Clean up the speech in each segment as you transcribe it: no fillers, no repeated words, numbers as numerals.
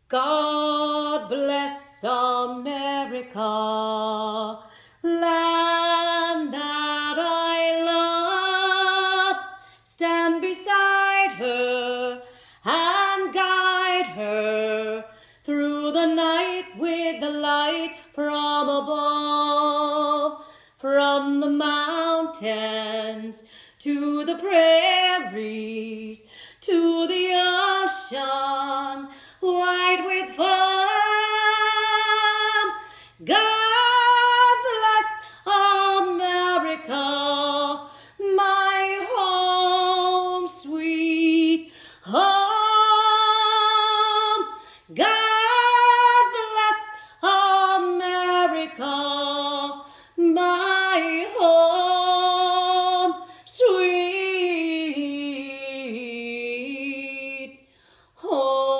God bless America, land that I love. Stand beside her and guide her through the night with the light from above. From the mountains to the prairies to the ocean wide with foam. God bless America, my home, sweet home. God bless America, my home, sweet home.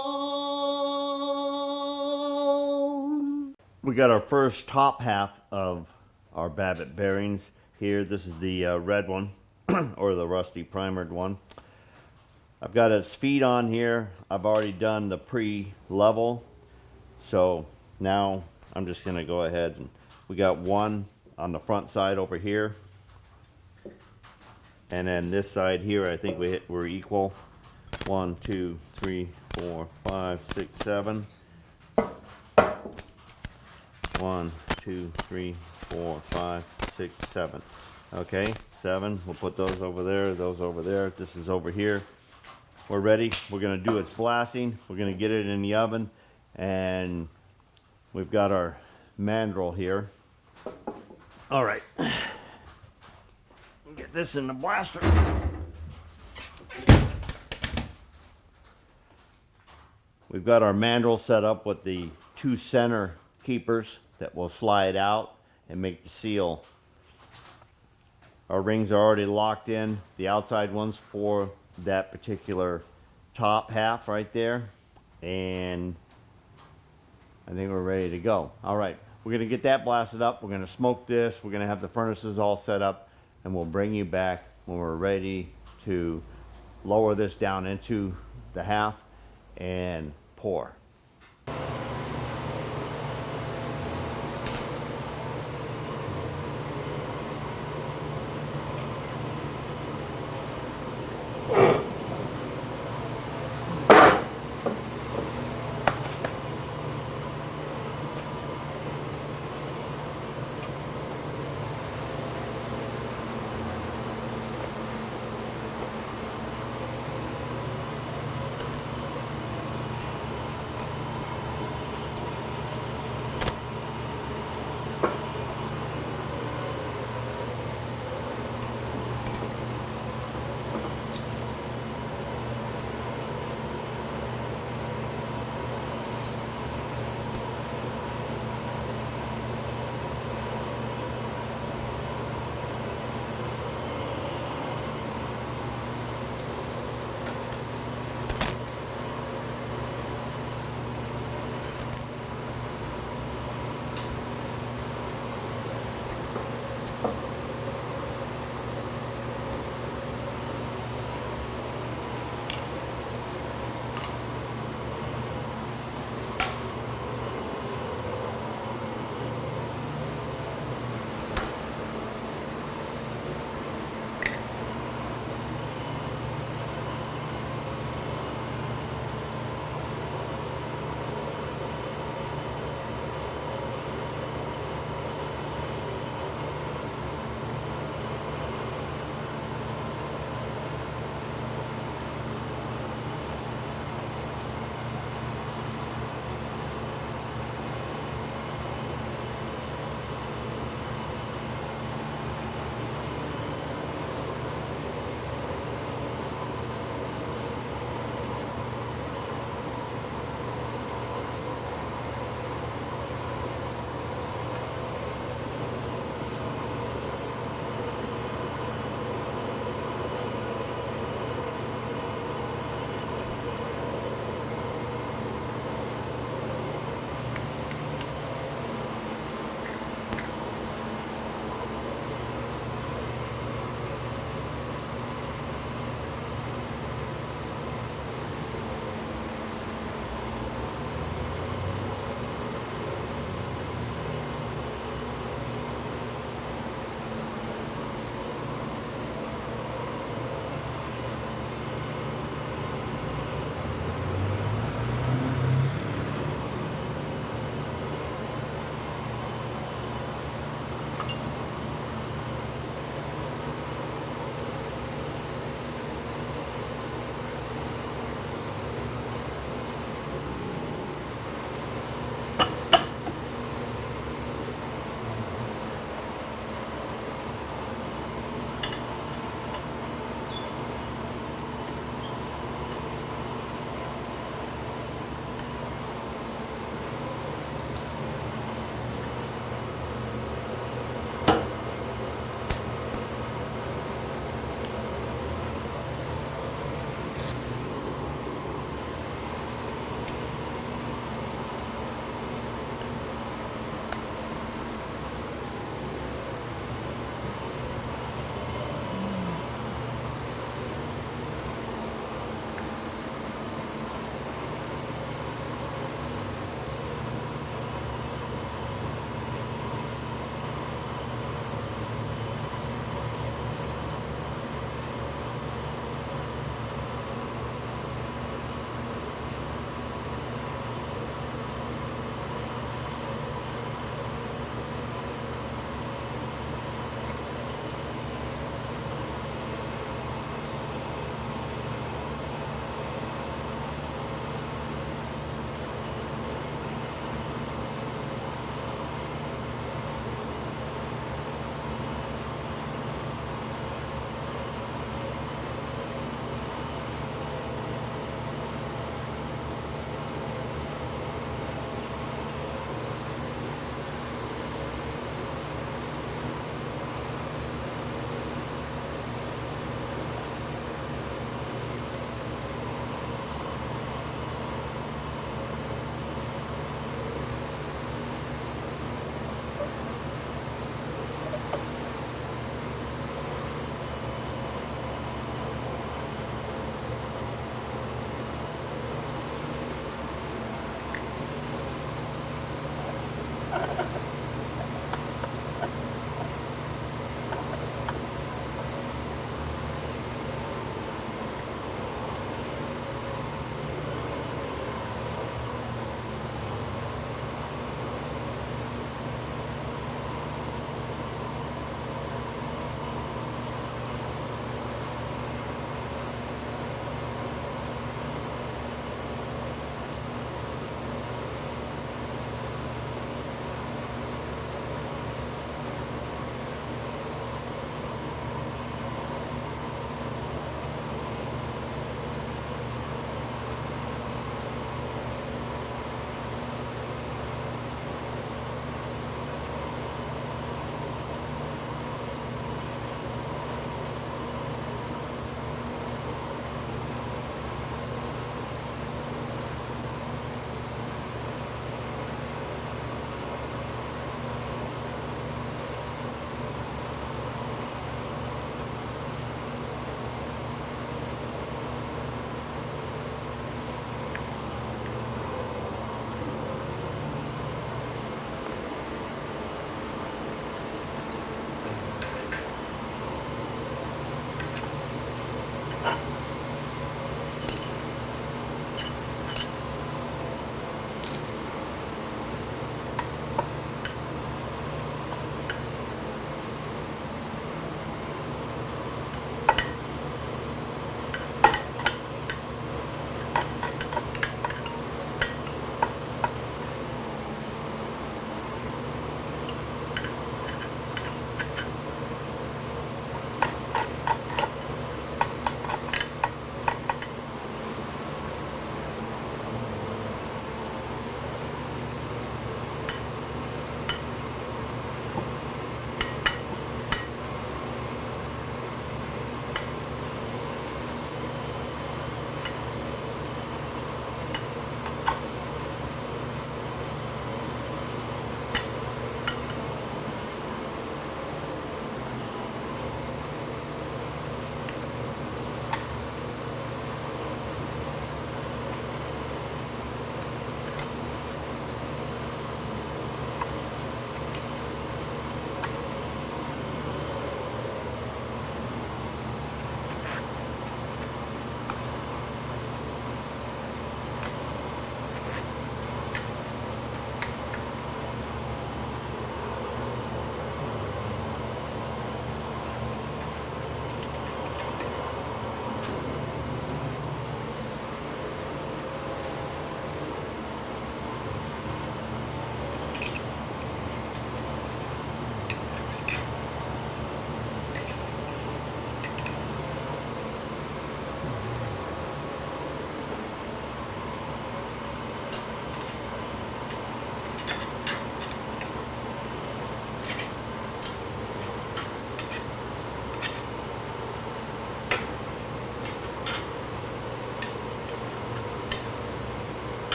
We got our first top half of our Babbitt bearings here. This is the red one, or the rusty primered one. I've got its feet on here. I've already done the pre-level, so now I'm just going to go ahead and we got one on the front side over here, and then this side here I think we're equal. 1, 2, 3, 4, 5, 6, 7. 1, 2, 3, 4, 5, 6, 7. Okay, 7. We'll put those over there, those over there. This is over here. We're ready. We're going to do its blasting. We're going to get it in the oven, and we've got our mandrel here. All right, get this in the blaster. We've got our mandrel set up with the 2 center keepers that will slide out and make the seal. Our rings are already locked in, the outside ones for that particular top half right there, and I think we're ready to go. All right, we're going to get that blasted up. We're going to smoke this. We're going to have the furnaces all set up, and we'll bring you back when we're ready to lower this down into the half and pour.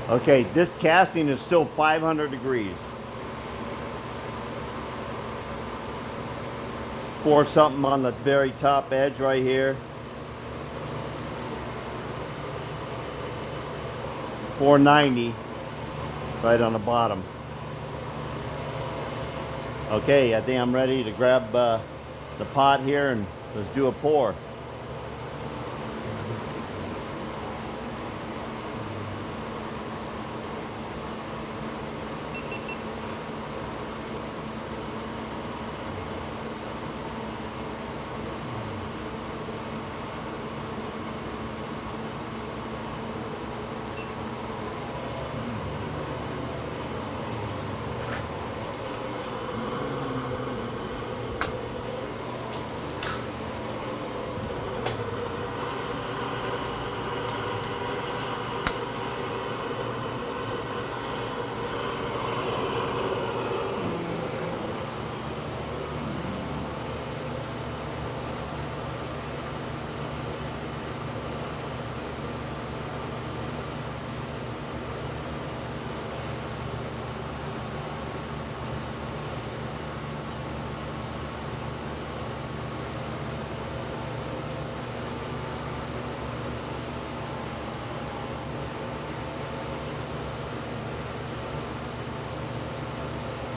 Okay, this casting is still 500 degrees. 4 something on the very top edge right here. 490 right on the bottom. Okay, I think I'm ready to grab the pot here and let's do a pour.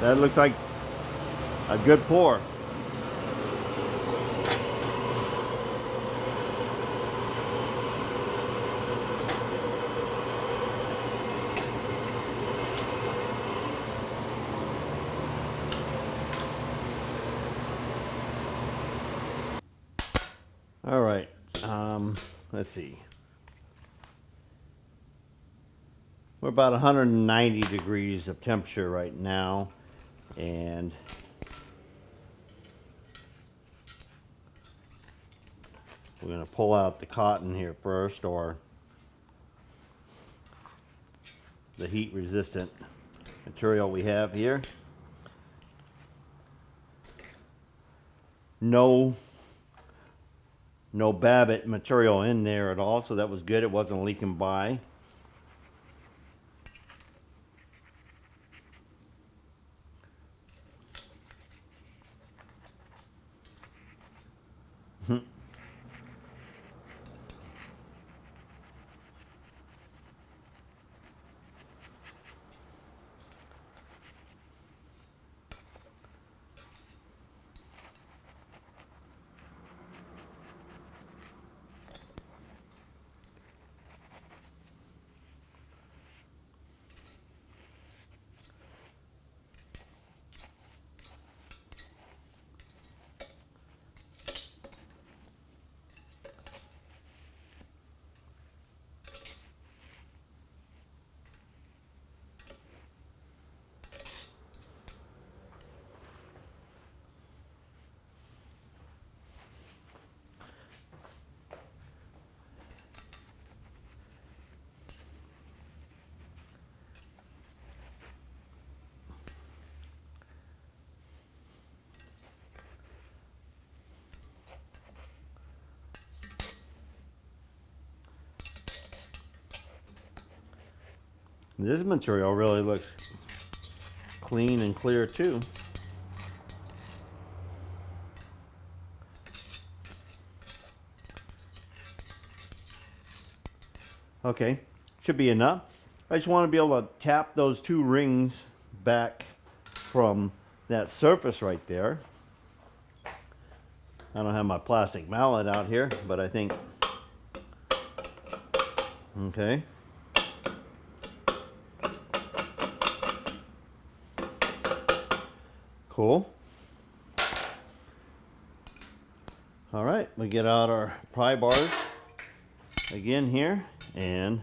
That looks like a good pour. All right, let's see. We're about 190 degrees of temperature right now, and we're going to pull out the cotton here first, or the heat resistant material we have here. No Babbitt material in there at all, so that was good. It wasn't leaking by. This material really looks clean and clear too. Okay, should be enough. I just want to be able to tap those 2 rings back from that surface right there. I don't have my plastic mallet out here, but I think, okay. Cool. All right, we get out our pry bars again here, and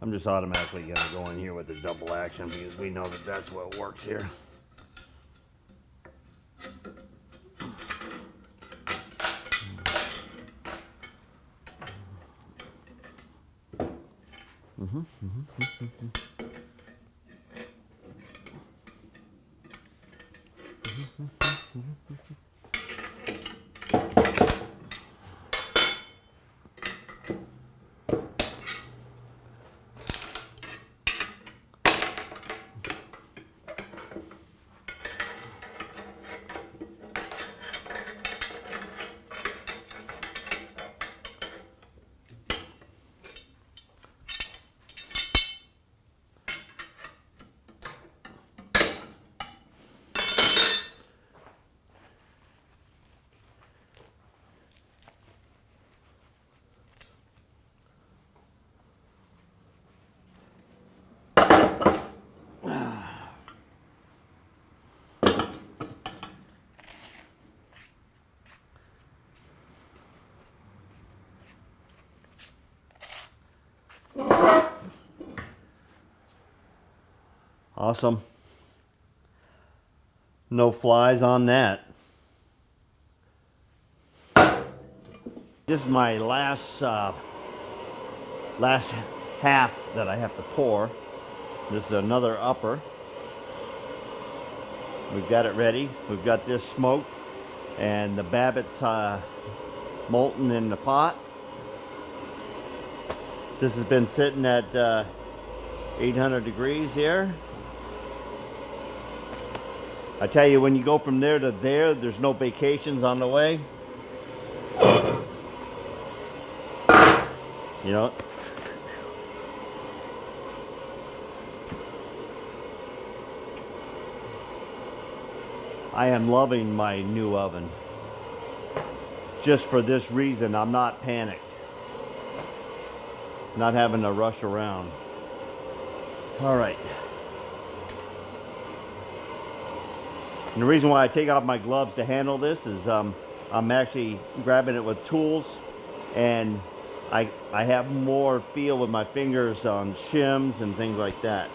I'm just automatically going to go in here with the double action because we know that that's what works here. Awesome. No flies on that. This is my last half that I have to pour. This is another upper. We've got it ready. We've got this smoked, and the Babbitt's molten in the pot. This has been sitting at 800 degrees here. I tell you, when you go from there to there, there's no vacations on the way. You know. I am loving my new oven. Just for this reason, I'm not panicked. Not having to rush around. All right. And the reason why I take off my gloves to handle this is I'm actually grabbing it with tools, and I have more feel with my fingers on shims and things like that.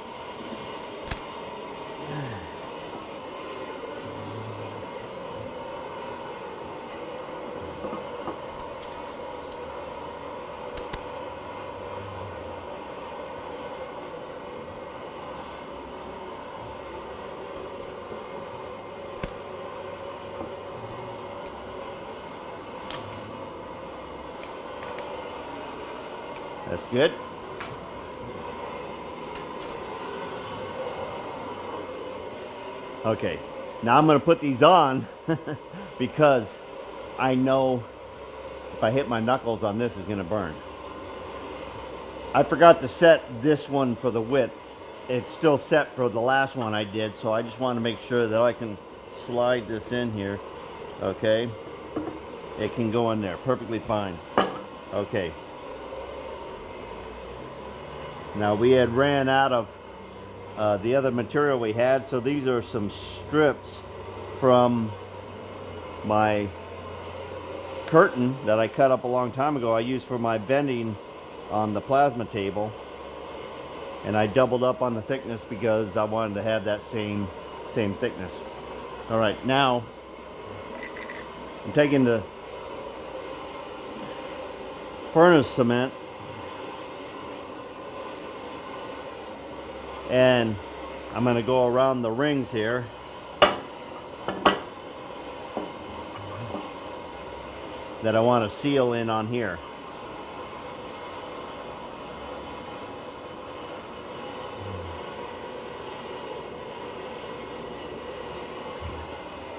That's good. Okay, now I'm going to put these on because I know if I hit my knuckles on this, it's going to burn. I forgot to set this one for the width. It's still set for the last one I did, so I just want to make sure that I can slide this in here. Okay, it can go in there perfectly fine. Okay. Now we had ran out of the other material we had, so these are some strips from my curtain that I cut up a long time ago. I used for my bending on the plasma table, and I doubled up on the thickness because I wanted to have that same thickness. All right, now I'm taking the furnace cement and I'm going to go around the rings here. That I want to seal in on here.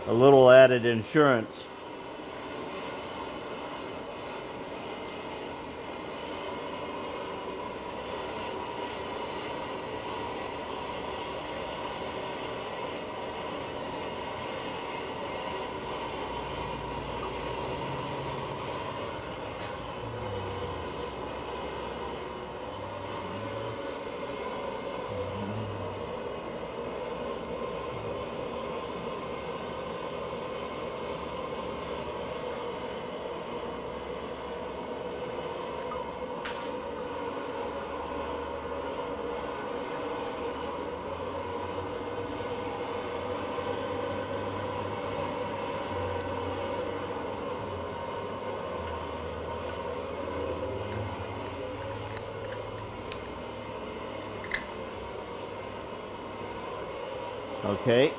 A little added insurance. Okay.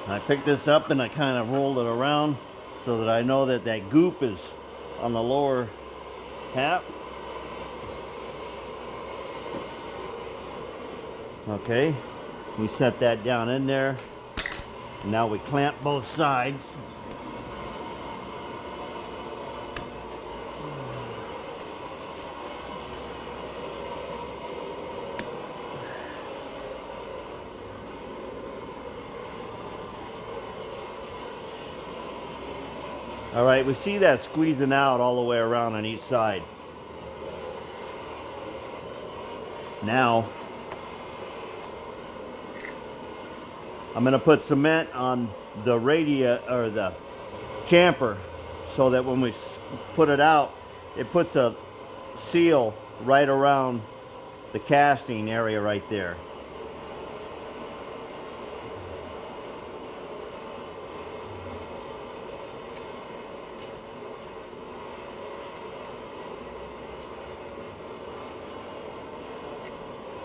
I picked this up and I kind of rolled it around so that I know that that goop is on the lower half. Okay, we set that down in there. Now we clamp both sides. All right, we see that squeezing out all the way around on each side. Now, I'm gonna put cement on the or the chamfer so that when we put it out, it puts a seal right around the casting area right there.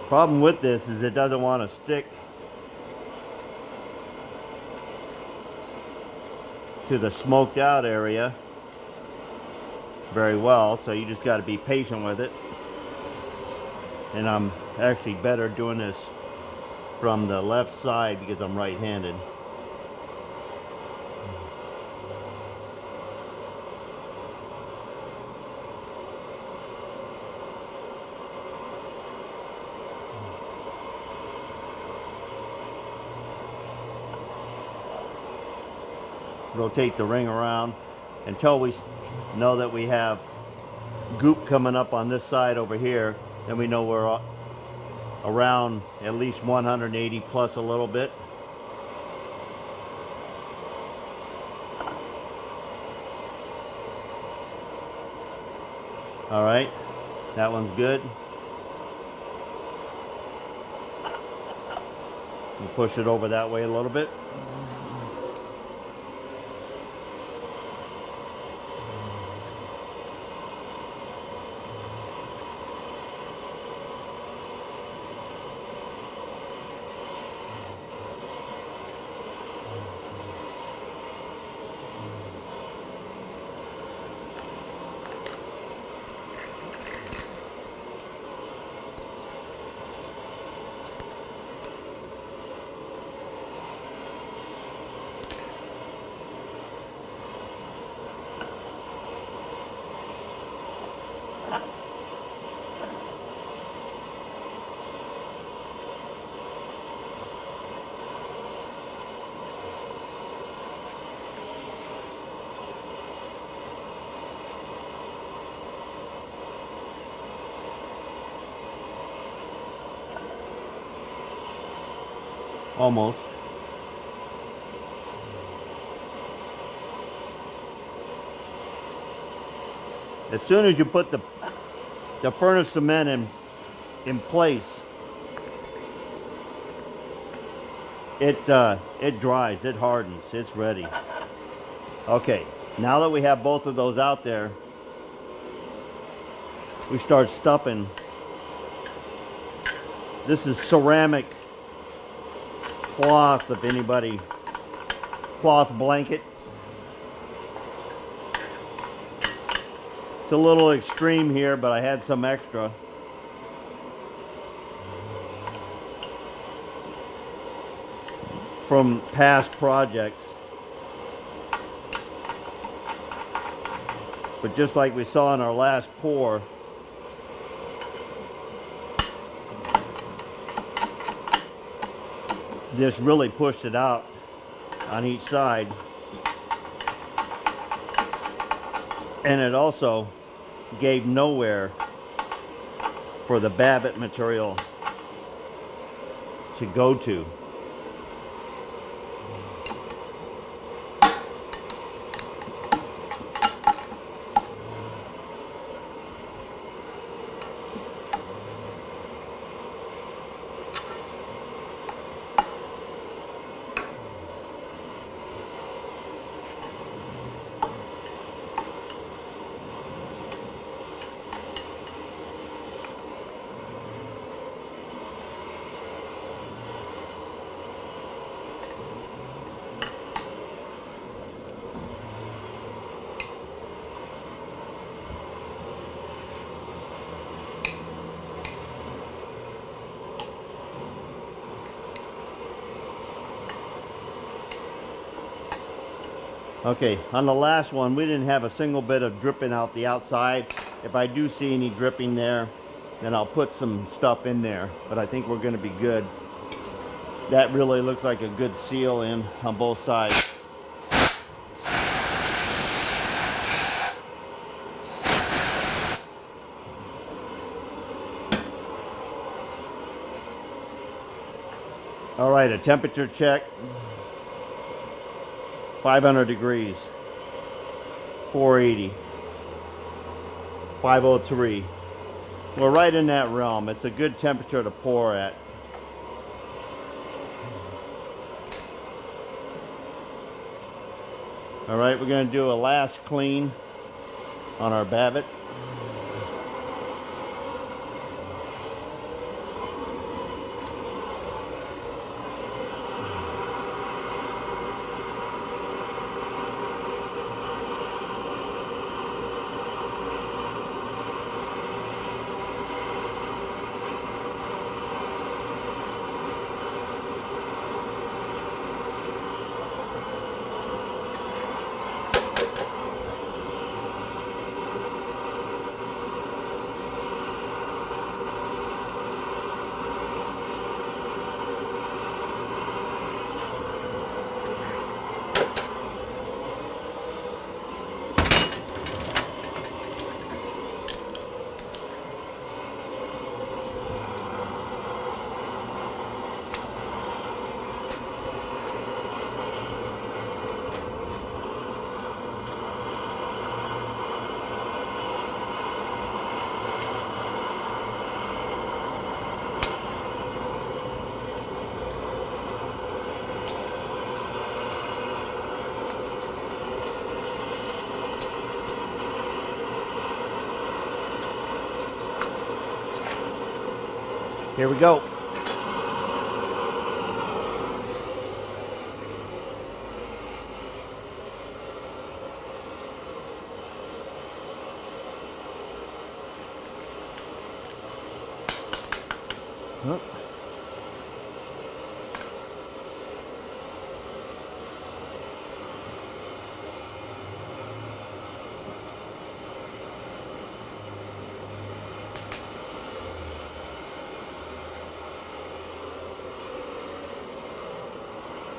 Problem with this is it doesn't want to stick to the smoked out area very well, so you just got to be patient with it. And I'm actually better doing this from the left side because I'm right-handed. Rotate the ring around until we know that we have goop coming up on this side over here. Then we know we're around at least 180 plus a little bit. All right, that one's good. We'll push it over that way a little bit. Almost. As soon as you put the furnace cement in place, it dries, it hardens, it's ready. Okay, now that we have both of those out there, we start stuffing. This is ceramic cloth, if anybody, cloth blanket. It's a little extreme here, but I had some extra. From past projects. But just like we saw in our last pour, this really pushed it out on each side. And it also gave nowhere for the Babbitt material to go to. Okay, on the last one, we didn't have a single bit of dripping out the outside. If I do see any dripping there, then I'll put some stuff in there, but I think we're going to be good. That really looks like a good seal in on both sides. All right, a temperature check. 500 degrees, 480, 503, We're right in that realm. It's a good temperature to pour at. All right, we're going to do a last clean on our Babbitt. Here we go. Huh.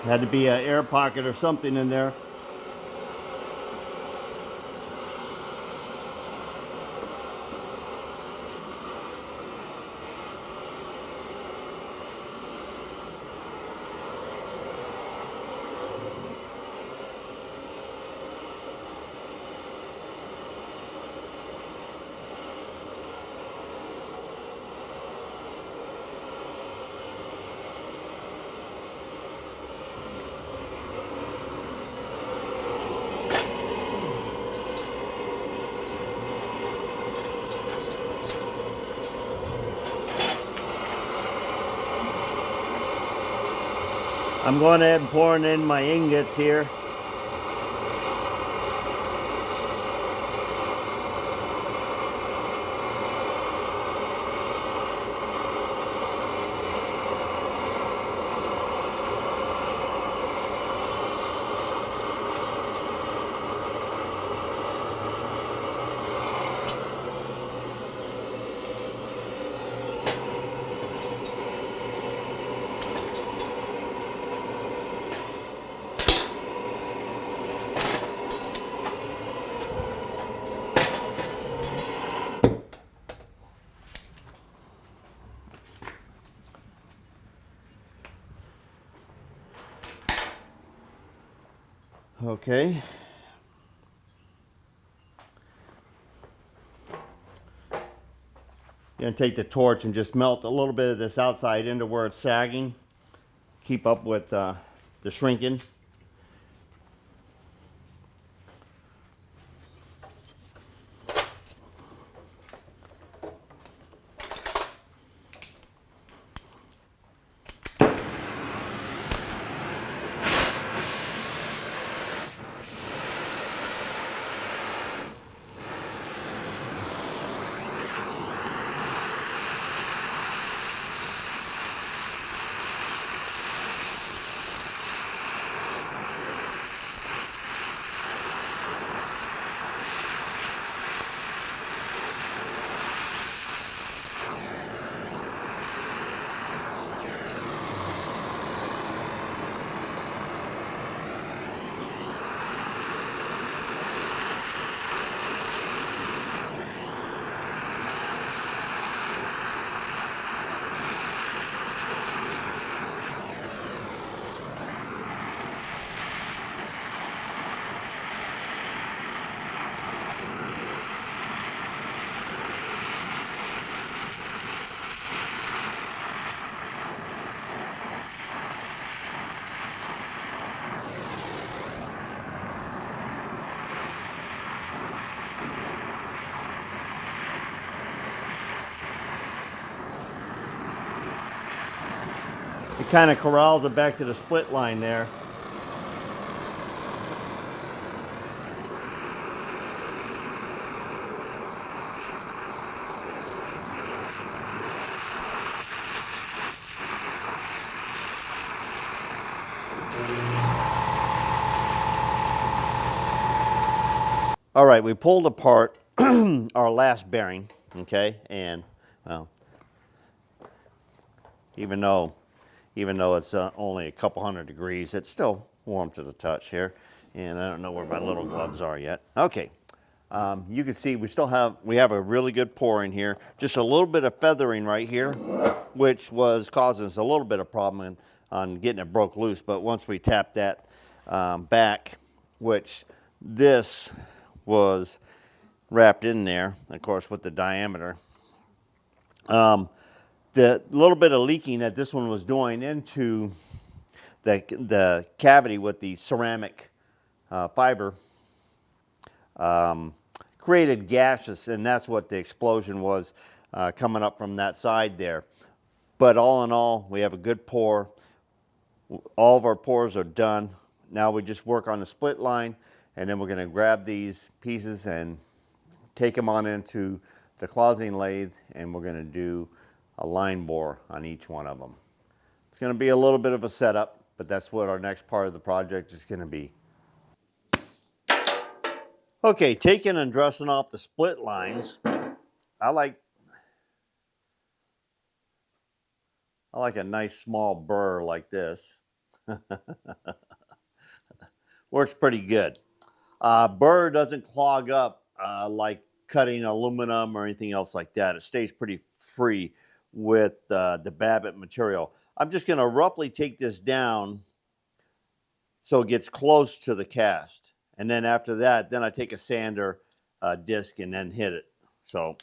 Had to be an air pocket or something in there. I'm going ahead and pouring in my ingots here. Okay. Gonna take the torch and just melt a little bit of this outside into where it's sagging. Keep up with the shrinking. kind of corrals it back to the split line there. All right, we pulled apart our last bearing, okay, and well, even though it's only a couple hundred degrees, it's still warm to the touch here, and I don't know where my little gloves are yet. Okay, you can see we have a really good pour in here, just a little bit of feathering right here, which was causing us a little bit of problem on getting it broke loose, but once we tapped that back, which this was wrapped in there, of course, with the diameter. The little bit of leaking that this one was doing into the cavity with the ceramic fiber created gashes, and that's what the explosion was coming up from that side there. But all in all, we have a good pour. All of our pours are done. Now we just work on the split line, and then we're going to grab these pieces and take them on into the clothing lathe, and we're going to do a line bore on each one of them. It's going to be a little bit of a setup, but that's what our next part of the project is going to be. Okay, taking and dressing off the split lines. I like a nice small burr like this. Works pretty good. Burr doesn't clog up like cutting aluminum or anything else like that. It stays pretty free with the Babbitt material. I'm just going to roughly take this down so it gets close to the cast. And then after that, then I take a sander disc and then hit it. So.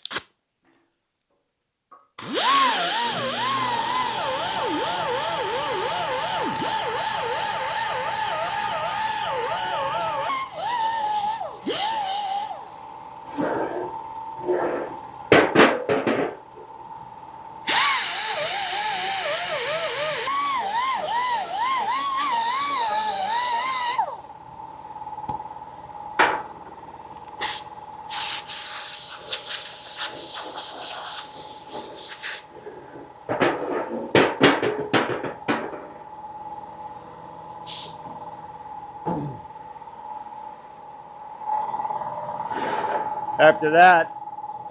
After that,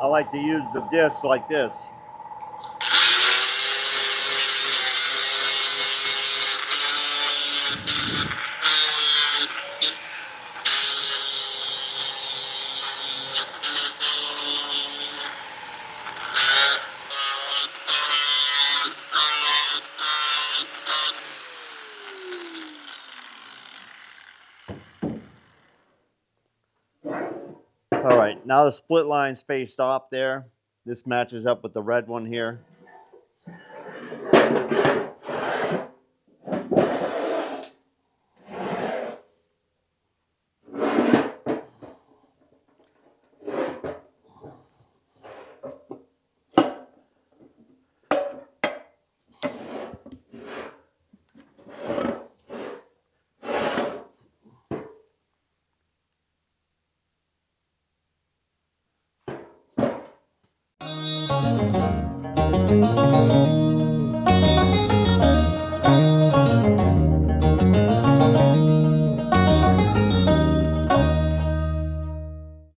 I like to use the disc like this. All right, now the split line's faced off there. This matches up with the red one here.